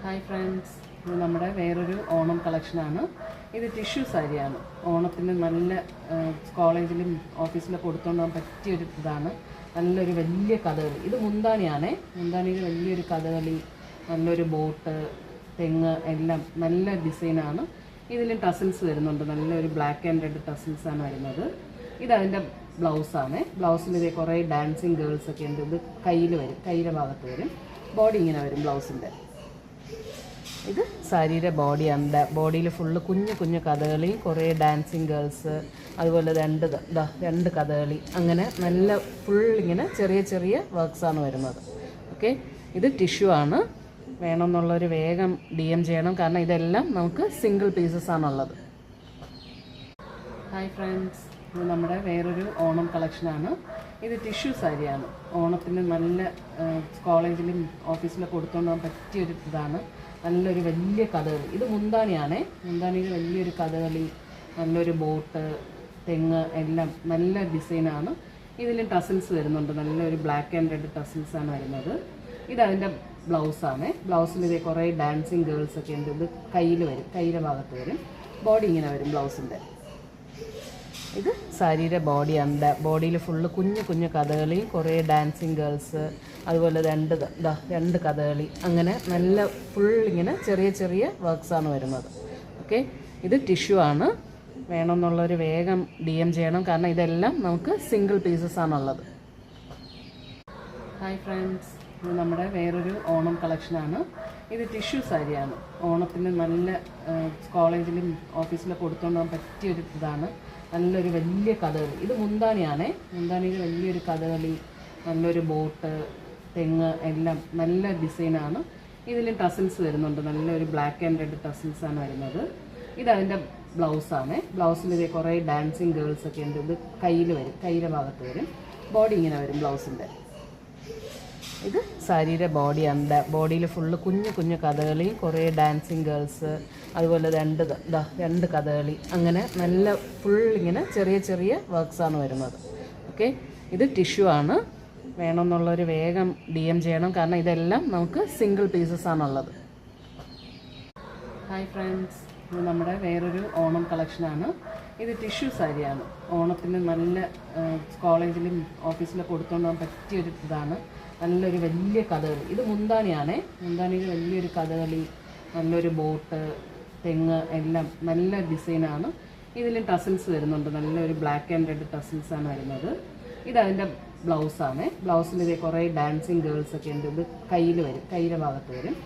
Hi friends, ഇത് നമ്മുടെ വേറൊരു ഓണം കളക്ഷനാണ്. ഇത് ടിഷ്യൂ സാരിയാണ്. ഓണത്തിന് നല്ല കോളേജിലും ഓഫീസിലൊക്കെ കൊടുത്തുകൊണ്ട് പോകാൻ പറ്റിയൊരു ഇതാണ്. നല്ലൊരു വലിയ കഥകളി. ഇത് മുന്താണിയാണേ. മുന്താണിയിൽ വലിയൊരു കഥകളി, നല്ലൊരു ബോട്ട്, തെങ്ങ് എല്ലാം നല്ല ഡിസൈനാണ്. ഇതിലും ടസിൽസ് വരുന്നുണ്ട്. നല്ലൊരു ബ്ലാക്ക് ആൻഡ് റെഡ് ടസിൽസാണ് വരുന്നത്. ഇതതിൻ്റെ ബ്ലൗസാണ്. ബ്ലൗസിൽ ഇതേ കുറേ ഡാൻസിങ് ഗേൾസൊക്കെ ഉണ്ട്. ഇത് കയ്യിൽ വരും, കയ്യിലെ ഭാഗത്ത് വരും. ബോഡി ഇങ്ങനെ വരും ബ്ലൗസിൻ്റെ. ഇത് സാരിയുടെ ബോഡിയാണ്. ബോഡിയിൽ ഫുള്ള് കുഞ്ഞു കുഞ്ഞു കഥകളി, കുറേ ഡാൻസിങ് ഗേൾസ്, അതുപോലെ രണ്ട് കഥകളി, അങ്ങനെ നല്ല ഫുൾ ഇങ്ങനെ ചെറിയ ചെറിയ വർക്ക്സാണ് വരുന്നത്. ഓക്കെ, ഇത് ടിഷ്യൂ ആണ്. വേണമെന്നുള്ളൊരു വേഗം DM ചെയ്യണം, കാരണം ഇതെല്ലാം നമുക്ക് സിംഗിൾ പീസസ് ആണുള്ളത്. ഹായ് ഫ്രണ്ട്സ്, ഇത് നമ്മുടെ വേറൊരു ഓണം കളക്ഷനാണ്. ഇത് ടിഷ്യൂ സാരിയാണ്. ഓണത്തിന് നല്ല കോളേജിലും ഓഫീസിലൊക്കെ കൊടുത്തുകൊണ്ട് പോകാൻ പറ്റിയൊരു ഇതാണ്. നല്ലൊരു വലിയ കഥകളി. ഇത് മുന്താണിയാണേ. മുന്താണിയിൽ വലിയൊരു കഥകളി, നല്ലൊരു ബോട്ട്, തെങ്ങ് എല്ലാം നല്ല ഡിസൈനാണ്. ഇതിലും ടസിൽസ് വരുന്നുണ്ട്. നല്ലൊരു ബ്ലാക്ക് ആൻഡ് റെഡ് ടസിൽസാണ് വരുന്നത്. ഇതതിൻ്റെ ബ്ലൗസാണ്. ബ്ലൗസിൽ ഇതേ കുറേ ഡാൻസിങ് ഗേൾസൊക്കെ ഉണ്ട്. ഇത് കയ്യിൽ വരും, കയ്യിലെ ഭാഗത്ത് വരും. ബോഡി ഇങ്ങനെ വരും ബ്ലൗസിൻ്റെ. ഇത് സാരിയുടെ ബോഡിയാണ്. ബോഡിയിൽ ഫുള്ള് കുഞ്ഞു കുഞ്ഞു കഥകളി, കുറേ ഡാൻസിങ് ഗേൾസ്, അതുപോലെ രണ്ട് കഥകളി, അങ്ങനെ നല്ല ഫുൾ ഇങ്ങനെ ചെറിയ ചെറിയ വർക്ക്സാണ് വരുന്നത്. ഓക്കെ, ഇത് ടിഷ്യൂ ആണ്. വേണമെന്നുള്ളൊരു വേഗം DM ചെയ്യണം, കാരണം ഇതെല്ലാം നമുക്ക് സിംഗിൾ പീസസ് ആണുള്ളത്. ഹായ് ഫ്രണ്ട്സ്, ഇത് നമ്മുടെ വേറൊരു ഓണം കളക്ഷനാണ്. ഇത് ടിഷ്യൂ സാരിയാണ്. ഓണത്തിന് നല്ല കോളേജിലും ഓഫീസിലൊക്കെ കൊടുത്തുകൊണ്ട് പോകാൻ പറ്റിയൊരു ഇതാണ്. നല്ലൊരു വലിയ കഥകളി. ഇത് മുന്താണിയാണേ. മുന്താണിയിൽ വലിയൊരു കഥകളി, നല്ലൊരു ബോട്ട്, തെങ്ങ് എല്ലാം നല്ല ഡിസൈനാണ്. ഇതിലും ടസിൽസ് വരുന്നുണ്ട്. നല്ലൊരു ബ്ലാക്ക് ആൻഡ് റെഡ് ടസിൽസാണ് വരുന്നത്. ഇതതിൻ്റെ ബ്ലൗസാണ്. ബ്ലൗസിൽ ഇതേ കുറേ ഡാൻസിങ് ഗേൾസൊക്കെ ഉണ്ട്. ഇത് കയ്യിൽ വരും, കയ്യിലെ ഭാഗത്ത് വരും. ബോഡി ഇങ്ങനെ വരും ബ്ലൗസിൻ്റെ. ഇത് സാരിയുടെ ബോഡിയാണ്. ബോഡിയിൽ ഫുള്ള് കുഞ്ഞു കുഞ്ഞു കഥകളി, കുറേ ഡാൻസിങ് ഗേൾസ്, അതുപോലെ രണ്ട് കഥകളി, അങ്ങനെ നല്ല ഫുൾ ഇങ്ങനെ ചെറിയ ചെറിയ വർക്ക്സാണ് വരുന്നത്. ഓക്കെ, ഇത് ടിഷ്യൂ ആണ്. വേണമെന്നുള്ളൊരു വേഗം DM ചെയ്യണം, കാരണം ഇതെല്ലാം നമുക്ക് സിംഗിൾ പീസസ് ആണുള്ളത്. ഹായ് ഫ്രണ്ട്സ്, ഇത് നമ്മുടെ വേറൊരു ഓണം കളക്ഷനാണ്. ഇത് ടിഷ്യൂ സാരിയാണ്. ഓണത്തിന് നല്ല കോളേജിലും ഓഫീസിലൊക്കെ കൊടുത്തുകൊണ്ട് പോകാൻ പറ്റിയൊരു ഇതാണ്. നല്ലൊരു വലിയ കഥകളി. ഇത് മുന്താണിയാണേ. മുന്താണിയിൽ വലിയൊരു കഥകളി, നല്ലൊരു ബോട്ട്, തെങ്ങ് എല്ലാം നല്ല ഡിസൈനാണ്. ഇതിലും ടസിൽസ് വരുന്നുണ്ട്. നല്ലൊരു ബ്ലാക്ക് ആൻഡ് റെഡ് ടസിൽസാണ് വരുന്നത്. ഇതതിൻ്റെ ബ്ലൗസാണ്. ബ്ലൗസിൽ ഇതേ കുറേ ഡാൻസിങ് ഗേൾസൊക്കെ ഉണ്ട്. ഇത് കയ്യിൽ വരും, കയ്യിലെ ഭാഗത്ത് വരും.